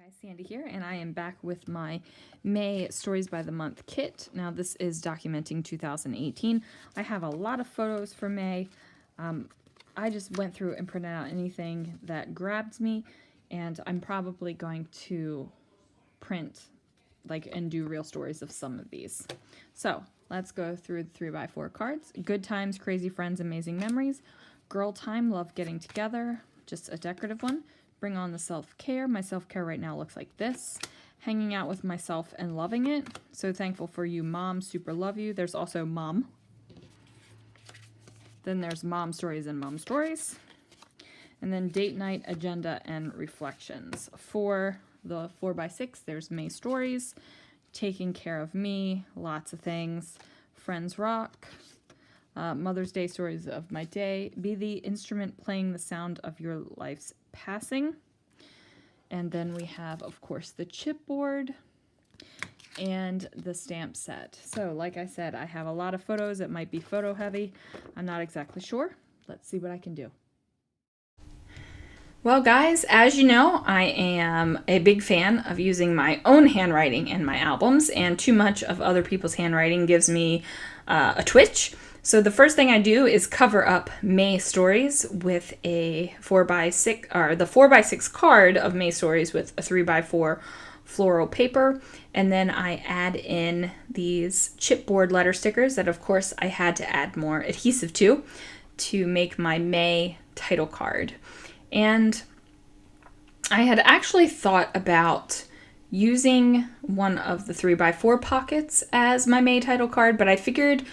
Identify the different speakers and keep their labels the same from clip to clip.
Speaker 1: Guys, Sandy here, and I am back with my May Stories by the Month kit. Now this is documenting 2018. I have a lot of photos for May. I just went through and printed out anything that grabbed me, and I'm probably going to print and do real stories of some of these. So let's go through the 3x4 cards. Good times, crazy friends, amazing memories. Girl time, love getting together, just a decorative one. Bring on the self-care. My self-care right now looks like this. Hanging out with myself and loving it. So thankful for you, Mom. Super love you. There's also Mom. Then there's Mom Stories and Mom Stories. And then Date Night, Agenda, and Reflections. For the 4x6, there's May Stories. Taking Care of Me. Lots of things. Friends Rock. Mother's Day Stories of My Day. Be the instrument playing the sound of your life's passing. And then we have, of course, the chipboard and the stamp set. So like I said, I have a lot of photos. It might be photo heavy. I'm not exactly sure. Let's see what I can do. Well, guys, as you know, I am a big fan of using my own handwriting in my albums, and too much of other people's handwriting gives me a twitch. So the first thing I do is cover up May Stories with a 4x6, or the 4x6 card of May Stories with a 3x4 floral paper. And then I add in these chipboard letter stickers that, of course, I had to add more adhesive to make my May title card. And I had actually thought about using one of the 3x4 pockets as my May title card, but I figured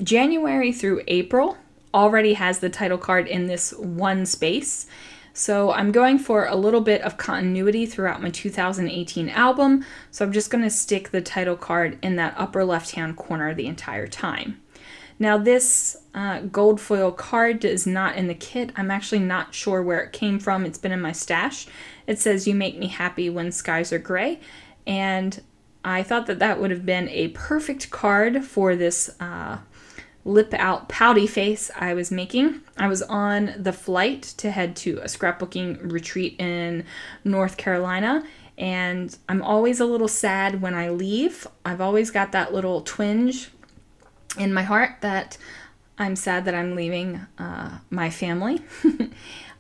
Speaker 1: January through April already has the title card in this one space. So I'm going for a little bit of continuity throughout my 2018 album. So I'm just going to stick the title card in that upper left-hand corner the entire time. Now this gold foil card is not in the kit. I'm actually not sure where it came from. It's been in my stash. It says, "You make me happy when skies are gray." And I thought that that would have been a perfect card for this lip out pouty face I was making. I was on the flight to head to a scrapbooking retreat in North Carolina, and I'm always a little sad when I leave. I've always got that little twinge in my heart that I'm sad that I'm leaving my family.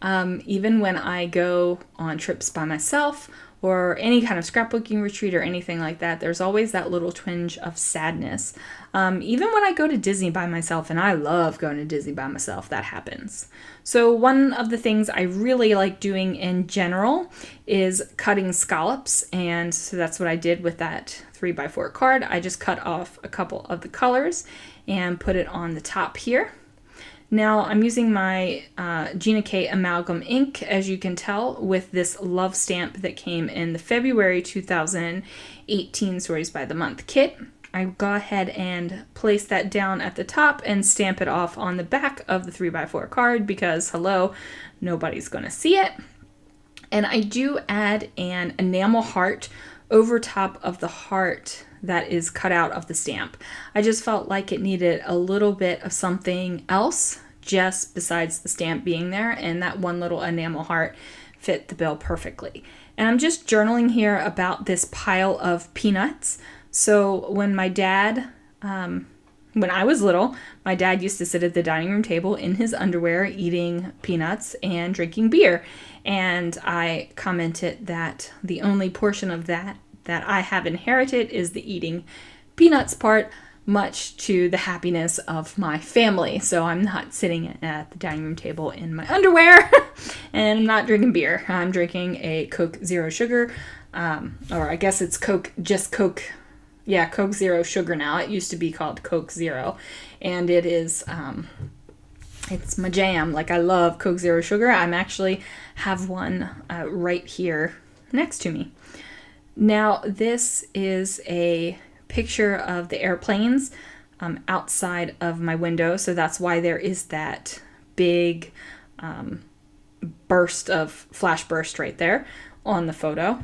Speaker 1: Even when I go on trips by myself or any kind of scrapbooking retreat or anything like that, there's always that little twinge of sadness. Even when I go to Disney by myself, and I love going to Disney by myself, that happens. So one of the things I really like doing in general is cutting scallops, and so that's what I did with that 3x4 card. I just cut off a couple of the colors and put it on the top here. Now I'm using my Gina K Amalgam ink, as you can tell, with this love stamp that came in the February 2018 Stories by the Month kit. I go ahead and place that down at the top and stamp it off on the back of the 3x4 card because, hello, nobody's going to see it. And I do add an enamel heart over top of the heart that is cut out of the stamp. I just felt like it needed a little bit of something else just besides the stamp being there, and that one little enamel heart fit the bill perfectly. And I'm just journaling here about this pile of peanuts. So when my dad, when I was little, my dad used to sit at the dining room table in his underwear eating peanuts and drinking beer. And I commented that the only portion of that I have inherited is the eating peanuts part, much to the happiness of my family. So I'm not sitting at the dining room table in my underwear and I'm not drinking beer. I'm drinking a Coke Zero Sugar, or I guess it's Coke Zero Sugar now. It used to be called Coke Zero, and it is, it's my jam. Like, I love Coke Zero Sugar. I'm actually have one right here next to me. Now, this is a picture of the airplanes outside of my window, so that's why there is that big flash burst right there on the photo.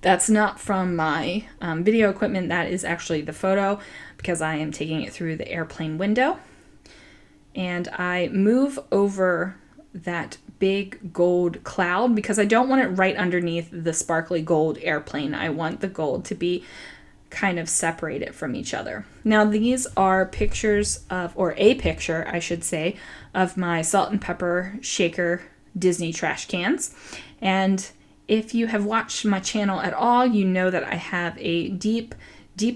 Speaker 1: That's not from my video equipment. That is actually the photo because I am taking it through the airplane window. And I move over that big gold cloud because I don't want it right underneath the sparkly gold airplane. I want the gold to be kind of separated from each other. Now these are pictures of, or a picture I should say, of my salt and pepper shaker Disney trash cans. And if you have watched my channel at all, you know that I have a deep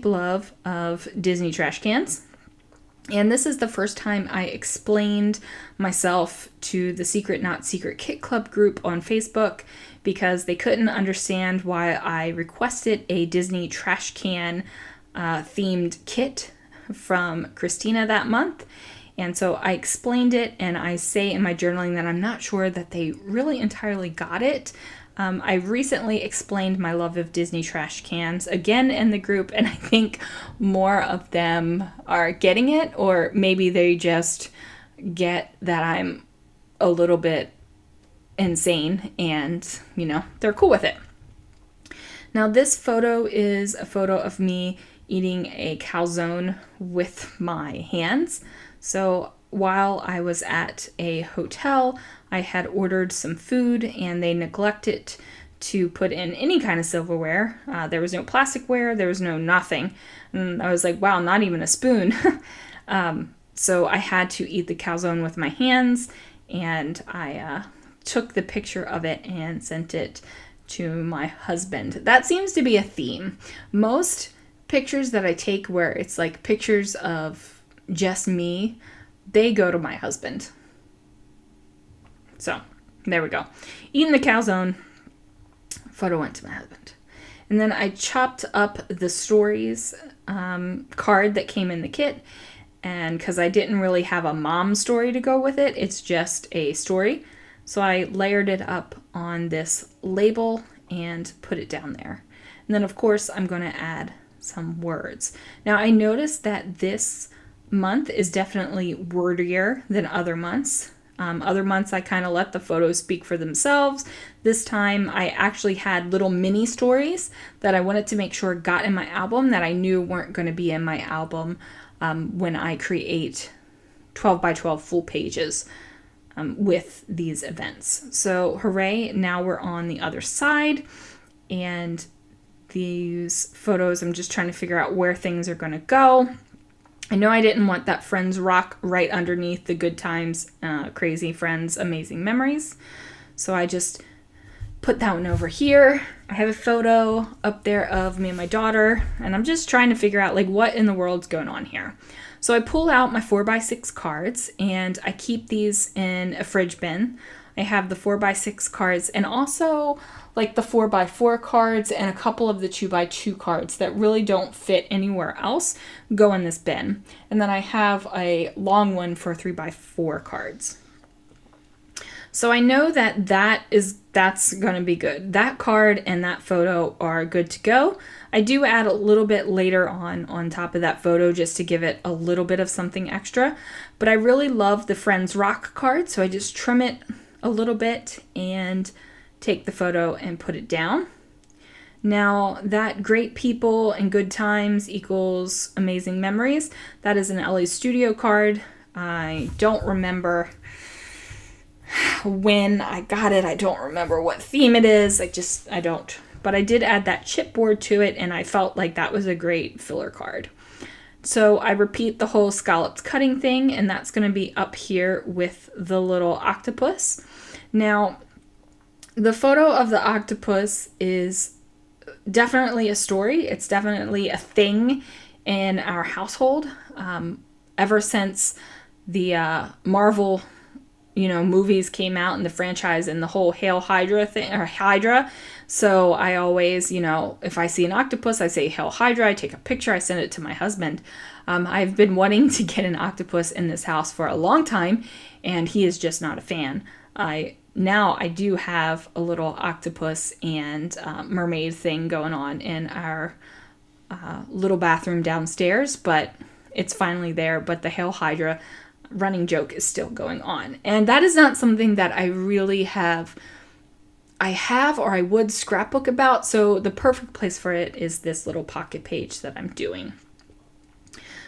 Speaker 1: love of Disney trash cans. And this is the first time I explained myself to the Secret Not Secret Kit Club group on Facebook because they couldn't understand why I requested a Disney trash can themed kit from Christina that month. And so I explained it, and I say in my journaling that I'm not sure that they really entirely got it. I recently explained my love of Disney trash cans again in the group, and I think more of them are getting it, or maybe they just get that I'm a little bit insane and, they're cool with it. Now, this photo is a photo of me eating a calzone with my hands. So while I was at a hotel, I had ordered some food and they neglected to put in any kind of silverware. There was no plasticware, there was no nothing. And I was like, wow, not even a spoon. So I had to eat the calzone with my hands, and I took the picture of it and sent it to my husband. That seems to be a theme. Most pictures that I take where it's like pictures of just me, they go to my husband. So, there we go. Eating the calzone, photo went to my husband. And then I chopped up the stories card that came in the kit. And because I didn't really have a mom story to go with it, it's just a story. So I layered it up on this label and put it down there. And then, of course, I'm going to add some words. Now, I noticed that this month is definitely wordier than other months. Other months I kind of let the photos speak for themselves. This time I actually had little mini stories that I wanted to make sure got in my album that I knew weren't going to be in my album when I create 12 by 12 full pages with these events. So hooray, now we're on the other side, and these photos, I'm just trying to figure out where things are going to go. I know I didn't want that Friends rock right underneath the Good Times, Crazy Friends, Amazing Memories. So I just put that one over here. I have a photo up there of me and my daughter, and I'm just trying to figure out like what in the world's going on here. So I pull out my 4x6 cards, and I keep these in a fridge bin. I have the 4x6 cards and also like the 4x4 cards and a couple of the 2x2 cards that really don't fit anywhere else go in this bin. And then I have a long one for 3x4 cards. So I know that that's going to be good. That card and that photo are good to go. I do add a little bit later on top of that photo just to give it a little bit of something extra. But I really love the Friends Rock card, so I just trim it a little bit and take the photo and put it down. Now that great people and good times equals amazing memories, that is an LA Studio card. I don't remember when I got it. I don't remember what theme it is. I don't. But I did add that chipboard to it, and I felt like that was a great filler card. So I repeat the whole scallops cutting thing, and that's going to be up here with the little octopus. Now, the photo of the octopus is definitely a story. It's definitely a thing in our household. Ever since the Marvel, movies came out and the franchise and the whole Hail Hydra thing, or Hydra. So I always, if I see an octopus, I say Hail Hydra. I take a picture. I send it to my husband. I've been wanting to get an octopus in this house for a long time, and he is just not a fan. Now I do have a little octopus and mermaid thing going on in our little bathroom downstairs, but it's finally there. But the Hail Hydra running joke is still going on. And that is not something that I really have or I would scrapbook about. So the perfect place for it is this little pocket page that I'm doing.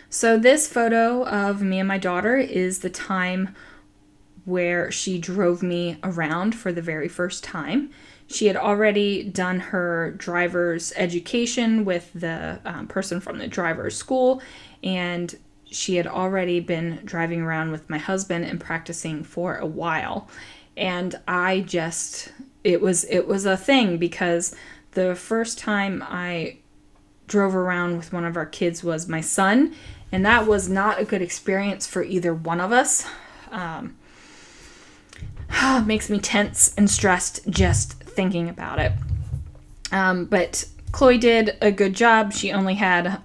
Speaker 1: So this photo of me and my daughter is the time where she drove me around for the very first time. She had already done her driver's education with the person from the driver's school, and she had already been driving around with my husband and practicing for a while. And it was a thing, because the first time I drove around with one of our kids was my son, and that was not a good experience for either one of us. Makes me tense and stressed just thinking about it. But Chloe did a good job. She only had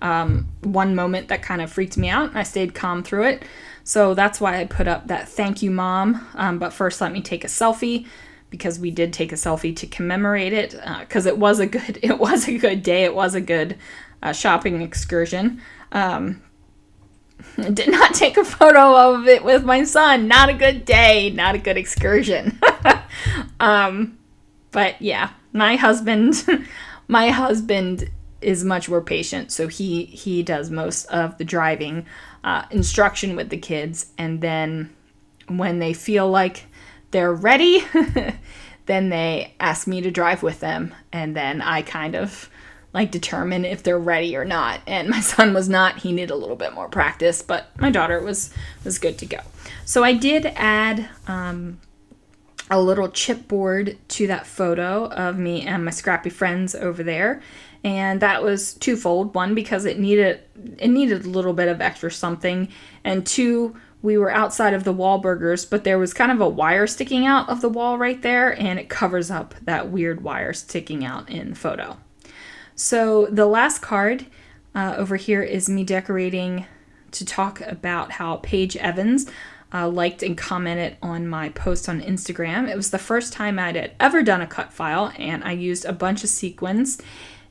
Speaker 1: one moment that kind of freaked me out, and I stayed calm through it. So that's why I put up that thank you, Mom. But first, let me take a selfie, because we did take a selfie to commemorate it. Because it was a good day. It was a good shopping excursion. I did not take a photo of it with my son. Not a good day. Not a good excursion. But yeah, my husband is much more patient, so he does most of the driving instruction with the kids, and then when they feel like they're ready, then they ask me to drive with them, and then I kind of determine if they're ready or not. And my son was not. He needed a little bit more practice, but my daughter was good to go. So I did add a little chipboard to that photo of me and my scrappy friends over there. And that was twofold. One, because it needed a little bit of extra something. And two, we were outside of the Wahlburgers, but there was kind of a wire sticking out of the wall right there, and it covers up that weird wire sticking out in the photo. So the last card over here is me decorating to talk about how Paige Evans liked and commented on my post on Instagram. It was the first time I'd ever done a cut file, and I used a bunch of sequins,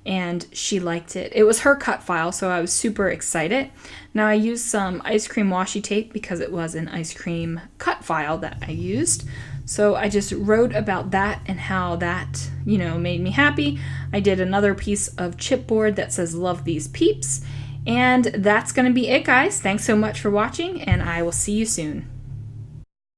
Speaker 1: and she liked it. It was her cut file, so I was super excited. Now I used some ice cream washi tape because it was an ice cream cut file that I used. So I just wrote about that and how that, made me happy. I did another piece of chipboard that says love these peeps. And that's going to be it, guys. Thanks so much for watching, and I will see you soon.